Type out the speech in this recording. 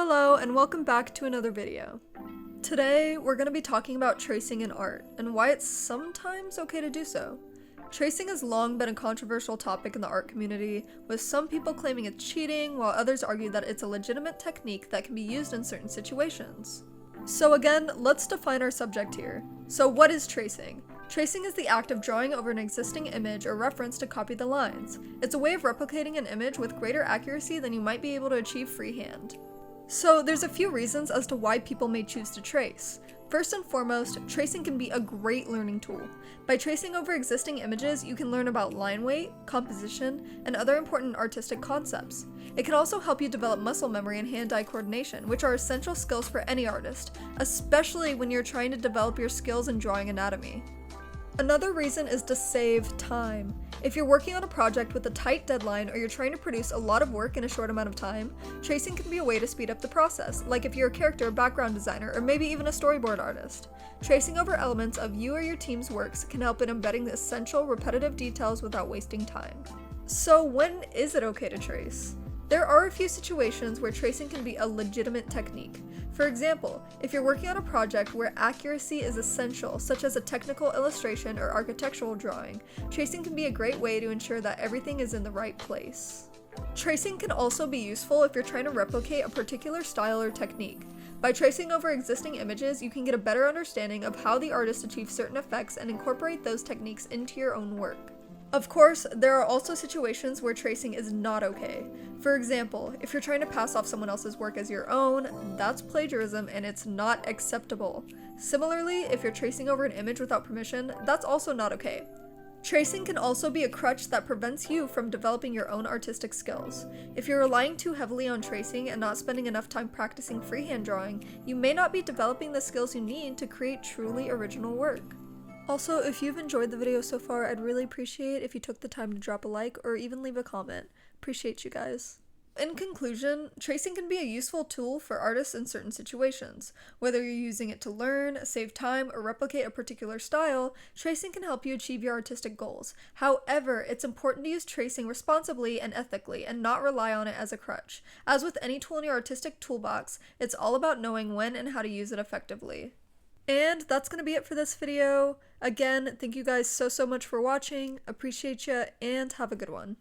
Hello, and welcome back to another video. Today, we're going to be talking about tracing in art, and why it's sometimes okay to do so. Tracing has long been a controversial topic in the art community, with some people claiming it's cheating, while others argue that it's a legitimate technique that can be used in certain situations. So again, let's define our subject here. So what is tracing? Tracing is the act of drawing over an existing image or reference to copy the lines. It's a way of replicating an image with greater accuracy than you might be able to achieve freehand. So there's a few reasons as to why people may choose to trace. First and foremost, tracing can be a great learning tool. By tracing over existing images, you can learn about line weight, composition, and other important artistic concepts. It can also help you develop muscle memory and hand-eye coordination, which are essential skills for any artist, especially when you're trying to develop your skills in drawing anatomy. Another reason is to save time. If you're working on a project with a tight deadline or you're trying to produce a lot of work in a short amount of time, tracing can be a way to speed up the process, like if you're a character, background designer, or maybe even a storyboard artist. Tracing over elements of you or your team's works can help in embedding the essential, repetitive details without wasting time. So when is it okay to trace? There are a few situations where tracing can be a legitimate technique. For example, if you're working on a project where accuracy is essential, such as a technical illustration or architectural drawing, tracing can be a great way to ensure that everything is in the right place. Tracing can also be useful if you're trying to replicate a particular style or technique. By tracing over existing images, you can get a better understanding of how the artist achieved certain effects and incorporate those techniques into your own work. Of course, there are also situations where tracing is not okay. For example, if you're trying to pass off someone else's work as your own, that's plagiarism and it's not acceptable. Similarly, if you're tracing over an image without permission, that's also not okay. Tracing can also be a crutch that prevents you from developing your own artistic skills. If you're relying too heavily on tracing and not spending enough time practicing freehand drawing, you may not be developing the skills you need to create truly original work. Also, if you've enjoyed the video so far, I'd really appreciate if you took the time to drop a like or even leave a comment. Appreciate you guys. In conclusion, tracing can be a useful tool for artists in certain situations. Whether you're using it to learn, save time, or replicate a particular style, tracing can help you achieve your artistic goals. However, it's important to use tracing responsibly and ethically and not rely on it as a crutch. As with any tool in your artistic toolbox, it's all about knowing when and how to use it effectively. And that's going to be it for this video. Again, thank you guys so much for watching. Appreciate you, and have a good one.